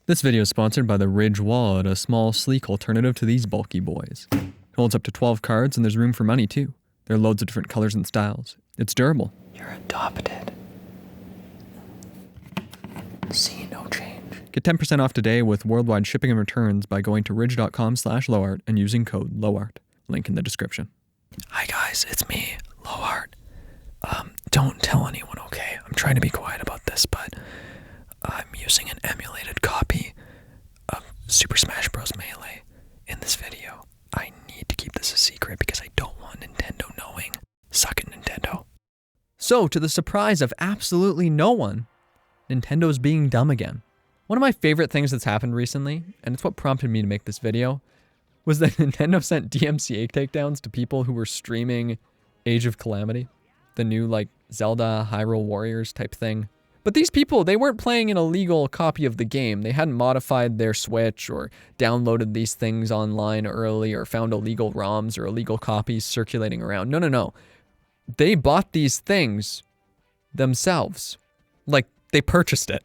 This video is sponsored by the Ridge Wallet, a small, sleek alternative to these bulky boys. It holds up to 12 cards and there's room for money too. There are loads of different colors and styles. It's durable. You're adopted. See no change. Get 10% off today with worldwide shipping and returns by going to ridge.com/lowart and using code LOWART. Link in the description. Hi guys, it's me, Lowart. Don't tell anyone, okay? I'm trying to be quiet about this, but I'm using an emulated copy of Super Smash Bros. Melee in this video. I need to keep this a secret because I don't want Nintendo knowing. Suck it, Nintendo. So, to the surprise of absolutely no one, Nintendo's being dumb again. One of my favorite things that's happened recently, and it's what prompted me to make this video, was that Nintendo sent DMCA takedowns to people who were streaming Age of Calamity, the new like Zelda Hyrule Warriors type thing. But these people, they weren't playing an illegal copy of the game. They hadn't modified their Switch or downloaded these things online early or found illegal ROMs or illegal copies circulating around. No. They bought these things themselves. Like, they purchased it.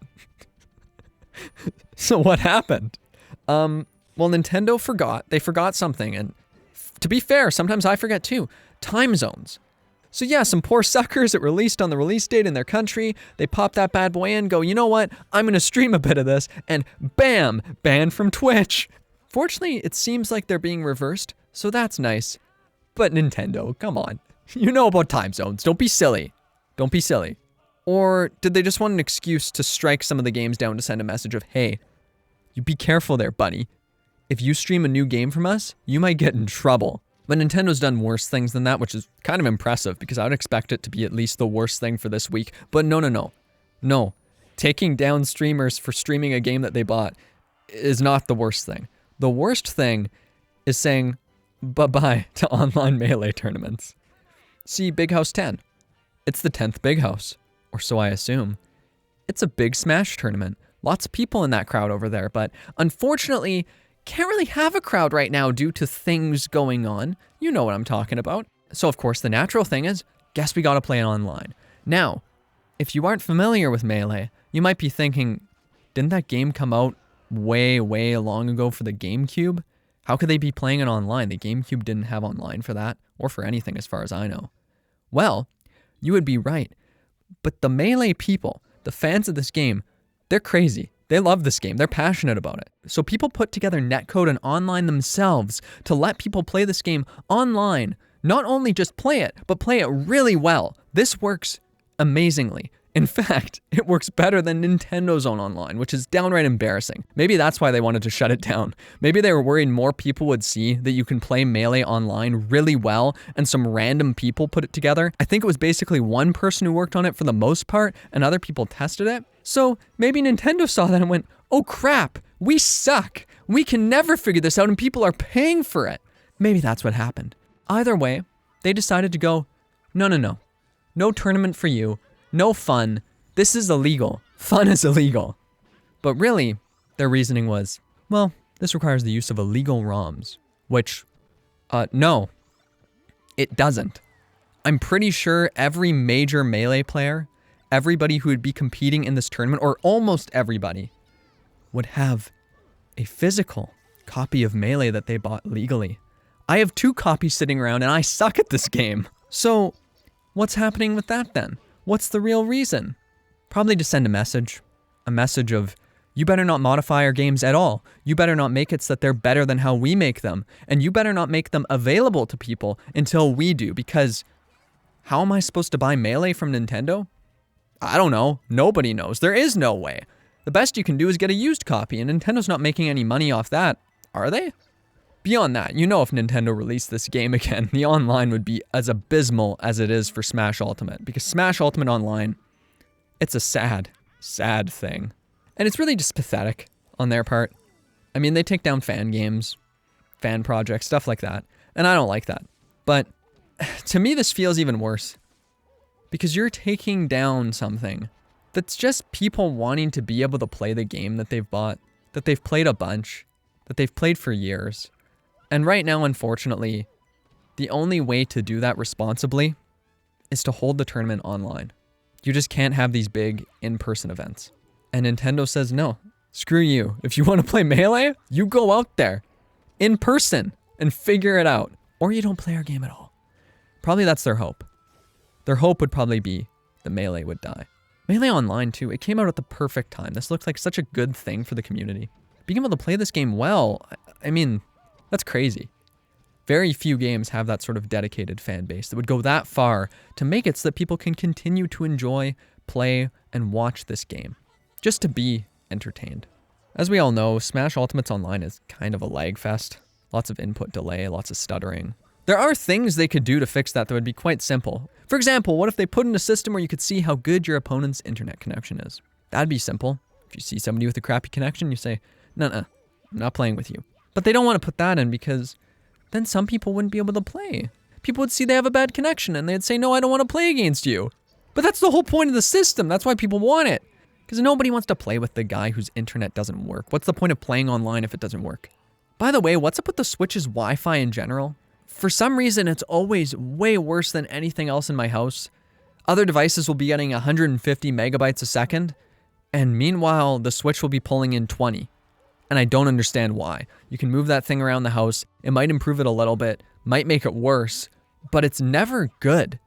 So what happened? Well, Nintendo forgot. They forgot something. And to be fair, sometimes I forget too. Time zones. So yeah, some poor suckers that released on the release date in their country, they pop that bad boy in, go, you know what? I'm going to stream a bit of this, and bam, banned from Twitch. Fortunately, it seems like they're being reversed, so that's nice. But Nintendo, come on. You know about time zones. Don't be silly. Don't be silly. Or did they just want an excuse to strike some of the games down to send a message of, hey, you be careful there, buddy. If you stream a new game from us, you might get in trouble. But Nintendo's done worse things than that, which is kind of impressive because I would expect it to be at least the worst thing for this week. But no. Taking down streamers for streaming a game that they bought is not the worst thing. The worst thing is saying bye-bye to online Melee tournaments. See Big House 10. It's the 10th Big House, or so I assume. It's a big Smash tournament. Lots of people in that crowd over there, but unfortunately, can't really have a crowd right now due to things going on. You know what I'm talking about. So of course, the natural thing is, guess we gotta play it online. Now, if you aren't familiar with Melee, you might be thinking, didn't that game come out way long ago for the GameCube? How could they be playing it online? The GameCube didn't have online for that, or for anything as far as I know. Well, you would be right. But the Melee people, the fans of this game, they're crazy. They love this game. They're passionate about it. So people put together netcode and online themselves to let people play this game online. Not only just play it, but play it really well. This works amazingly. In fact, it works better than Nintendo's own online, which is downright embarrassing. Maybe that's why they wanted to shut it down. Maybe they were worried more people would see that you can play Melee online really well and some random people put it together. I think it was basically one person who worked on it for the most part and other people tested it. So maybe Nintendo saw that and went, oh crap, we suck. We can never figure this out and people are paying for it. Maybe that's what happened. Either way, they decided to go, no. No tournament for you. No fun. This is illegal. Fun is illegal. But really, their reasoning was, well, this requires the use of illegal ROMs. Which, no, it doesn't. I'm pretty sure every major Melee player, everybody who would be competing in this tournament, or almost everybody, would have a physical copy of Melee that they bought legally. I have 2 copies sitting around and I suck at this game. So, what's happening with that then? What's the real reason? Probably to send a message of, you better not modify our games at all. You better not make it so that they're better than how we make them. And you better not make them available to people until we do, because how am I supposed to buy Melee from Nintendo? I don't know. Nobody knows. There is no way. The best you can do is get a used copy, and Nintendo's not making any money off that, are they? Beyond that, you know if Nintendo released this game again, the online would be as abysmal as it is for Smash Ultimate. Because Smash Ultimate Online, it's a sad thing. And it's really just pathetic on their part. I mean, they take down fan games, fan projects, stuff like that. And I don't like that. But to me, this feels even worse. Because you're taking down something that's just people wanting to be able to play the game that they've bought, that they've played a bunch, that they've played for years. And right now, unfortunately, the only way to do that responsibly is to hold the tournament online. You just can't have these big in-person events. And Nintendo says, no, Screw you. If you want to play Melee, you go out there in person and figure it out. Or you don't play our game at all. Probably that's their hope. Their hope would probably be that Melee would die. Melee Online too, it came out at the perfect time. This looked like such a good thing for the community. Being able to play this game well, I mean, that's crazy. Very few games have that sort of dedicated fan base that would go that far to make it so that people can continue to enjoy, play, and watch this game. Just to be entertained. As we all know, Smash Ultimates Online is kind of a lag fest. Lots of input delay, lots of stuttering. There are things they could do to fix that would be quite simple. For example, what if they put in a system where you could see how good your opponent's internet connection is? That'd be simple. If you see somebody with a crappy connection, you say, "Nuh-uh, I'm not playing with you." But they don't want to put that in because then some people wouldn't be able to play. People would see they have a bad connection and they'd say, "No, I don't want to play against you." But that's the whole point of the system. That's why people want it. Because nobody wants to play with the guy whose internet doesn't work. What's the point of playing online if it doesn't work? By the way, what's up with the Switch's Wi-Fi in general? For some reason, it's always way worse than anything else in my house. Other devices will be getting 150 megabytes a second, and meanwhile, the Switch will be pulling in 20. And I don't understand why. You can move that thing around the house. It might improve it a little bit, might make it worse, but it's never good.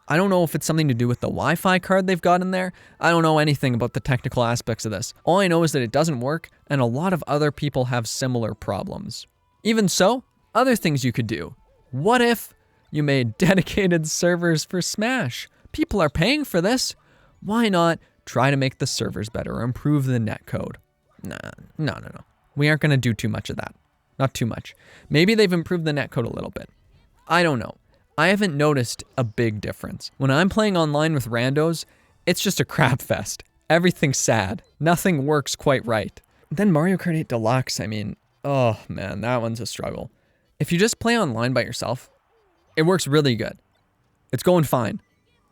I don't know if it's something to do with the Wi-Fi card they've got in there. I don't know anything about the technical aspects of this. All I know is that it doesn't work, and a lot of other people have similar problems. Even so, other things you could do. What if you made dedicated servers for Smash? People are paying for this. Why not try to make the servers better or improve the netcode? No. We aren't going to do too much of that. Not too much. Maybe they've improved the netcode a little bit. I don't know. I haven't noticed a big difference. When I'm playing online with randos, it's just a crap fest. Everything's sad. Nothing works quite right. Then Mario Kart 8 Deluxe, I mean, oh man, that one's a struggle. If you just play online by yourself, it works really good. It's going fine.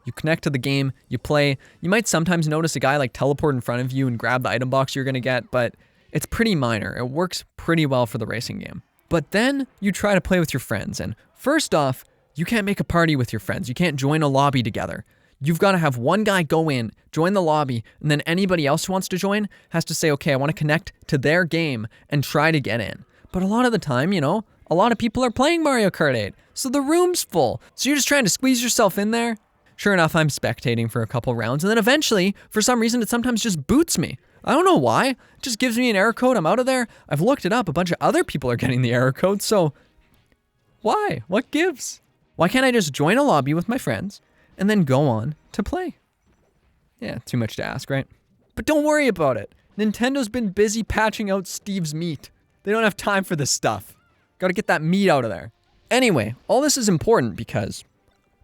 You connect to the game, you play. You might sometimes notice a guy like teleport in front of you and grab the item box you're gonna get, but it's pretty minor. It works pretty well for the racing game. But then you try to play with your friends, and first off, you can't make a party with your friends. You can't join a lobby together. You've got to have one guy go in, join the lobby, and then anybody else who wants to join has to say, okay, I want to connect to their game and try to get in. But a lot of the time, a lot of people are playing Mario Kart 8, so the room's full. So you're just trying to squeeze yourself in there. Sure enough, I'm spectating for a couple rounds, and then eventually, for some reason, it sometimes just boots me. I don't know why. It just gives me an error code. I'm out of there. I've looked it up. A bunch of other people are getting the error code, so why? What gives? Why can't I just join a lobby with my friends and then go on to play? Yeah, too much to ask, right? But don't worry about it. Nintendo's been busy patching out Steve's meat. They don't have time for this stuff. Gotta get that meat out of there. Anyway, all this is important because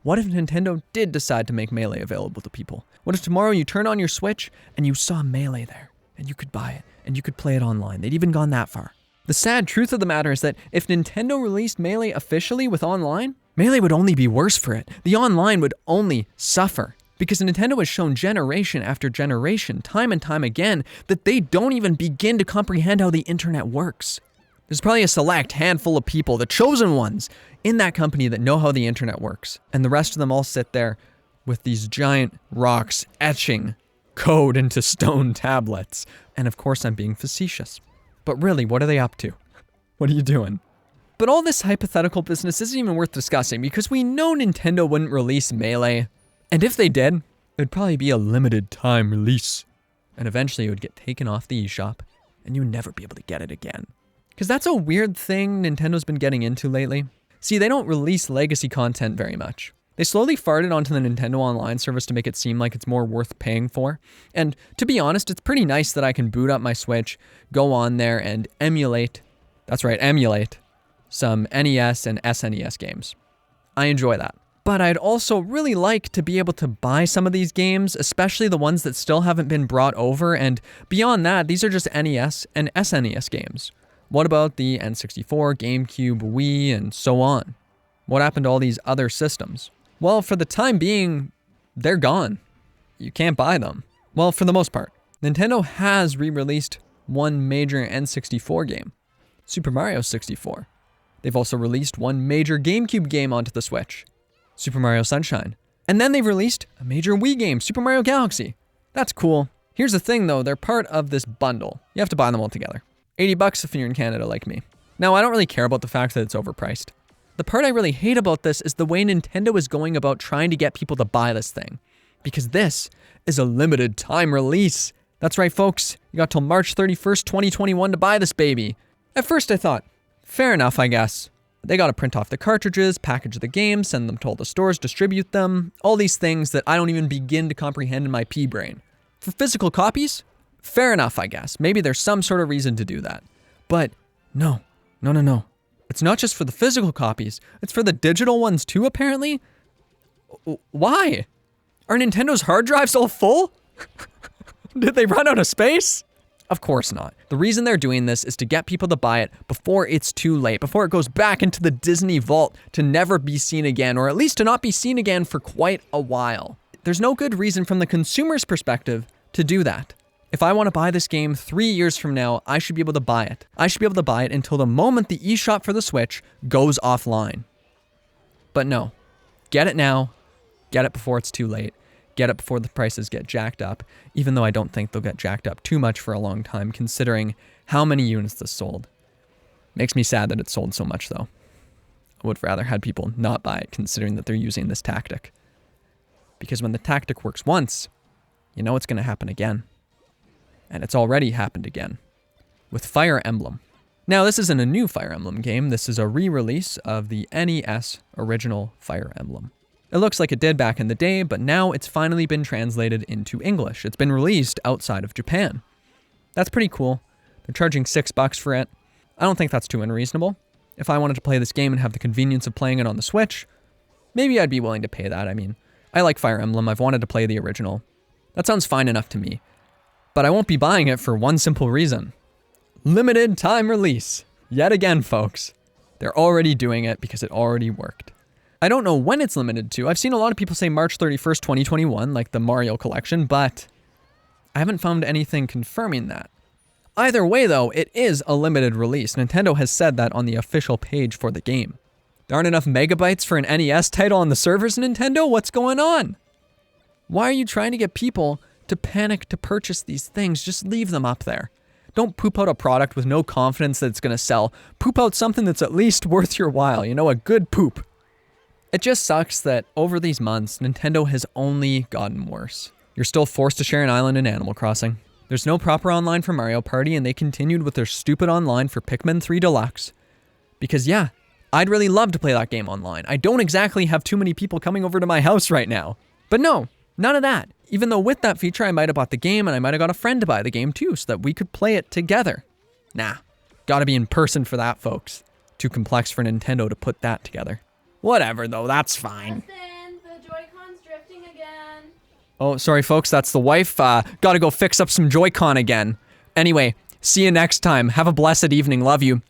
what if Nintendo did decide to make Melee available to people? What if tomorrow you turn on your Switch and you saw Melee there and you could buy it and you could play it online? They'd even gone that far. The sad truth of the matter is that if Nintendo released Melee officially with online, Melee would only be worse for it. The online would only suffer. Because Nintendo has shown generation after generation, time and time again, that they don't even begin to comprehend how the internet works. There's probably a select handful of people, the chosen ones, in that company that know how the internet works. And the rest of them all sit there with these giant rocks etching code into stone tablets. And of course I'm being facetious. But really, what are they up to? What are you doing? But all this hypothetical business isn't even worth discussing because we know Nintendo wouldn't release Melee. And if they did, it would probably be a limited time release. And eventually it would get taken off the eShop and you would never be able to get it again. Because that's a weird thing Nintendo's been getting into lately. See, they don't release legacy content very much. They slowly farted onto the Nintendo Online service to make it seem like it's more worth paying for. And to be honest, it's pretty nice that I can boot up my Switch, go on there and emulate, that's right, emulate, some NES and SNES games. I enjoy that. But I'd also really like to be able to buy some of these games, especially the ones that still haven't been brought over. And beyond that, these are just NES and SNES games. What about the N64, GameCube, Wii, and so on? What happened to all these other systems? Well, for the time being, they're gone. You can't buy them. Well, for the most part. Nintendo has re-released one major N64 game, Super Mario 64. They've also released one major GameCube game onto the Switch, Super Mario Sunshine. And then they've released a major Wii game, Super Mario Galaxy. That's cool. Here's the thing though, they're part of this bundle. You have to buy them all together. $80 if you're in Canada like me. Now, I don't really care about the fact that it's overpriced. The part I really hate about this is the way Nintendo is going about trying to get people to buy this thing. Because this is a limited time release. That's right, folks. You got till March 31st, 2021 to buy this baby. At first I thought, fair enough, I guess. They gotta print off the cartridges, package the game, send them to all the stores, distribute them. All these things that I don't even begin to comprehend in my pea brain. For physical copies, fair enough, I guess. Maybe there's some sort of reason to do that. But no. It's not just for the physical copies. It's for the digital ones too, apparently. Why? Are Nintendo's hard drives all full? Did they run out of space? Of course not. The reason they're doing this is to get people to buy it before it's too late, before it goes back into the Disney vault to never be seen again, or at least to not be seen again for quite a while. There's no good reason from the consumer's perspective to do that. If I want to buy this game 3 years from now, I should be able to buy it. I should be able to buy it until the moment the eShop for the Switch goes offline. But no, get it now, get it before it's too late, get it before the prices get jacked up, even though I don't think they'll get jacked up too much for a long time, considering how many units this sold. Makes me sad that it sold so much though. I would rather had people not buy it, considering that they're using this tactic. Because when the tactic works once, you know it's going to happen again. And it's already happened again, with Fire Emblem. Now, this isn't a new Fire Emblem game. This is a re-release of the NES original Fire Emblem. It looks like it did back in the day, but now it's finally been translated into English. It's been released outside of Japan. That's pretty cool. They're charging $6 for it. I don't think that's too unreasonable. If I wanted to play this game and have the convenience of playing it on the Switch, maybe I'd be willing to pay that. I mean, I like Fire Emblem. I've wanted to play the original. That sounds fine enough to me. But I won't be buying it for one simple reason. Limited time release. Yet again, folks. They're already doing it because it already worked. I don't know when it's limited to. I've seen a lot of people say March 31st, 2021, like the Mario collection, but I haven't found anything confirming that. Either way, though, it is a limited release. Nintendo has said that on the official page for the game. There aren't enough megabytes for an NES title on the servers, Nintendo? What's going on? Why are you trying to get people to panic to purchase these things? Just leave them up there. Don't poop out a product with no confidence that it's going to sell. Poop out something that's at least worth your while, you know, a good poop. It just sucks that over these months, Nintendo has only gotten worse. You're still forced to share an island in Animal Crossing. There's no proper online for Mario Party, and they continued with their stupid online for Pikmin 3 Deluxe. Because yeah, I'd really love to play that game online. I don't exactly have too many people coming over to my house right now. But no, none of that. Even though with that feature, I might have bought the game and I might have got a friend to buy the game too so that we could play it together. Nah, gotta be in person for that, folks. Too complex for Nintendo to put that together. Whatever though, that's fine. Listen, the Joy-Con's drifting again. Oh, sorry folks, that's the wife. Gotta go fix up some Joy-Con again. Anyway, see you next time. Have a blessed evening. Love you.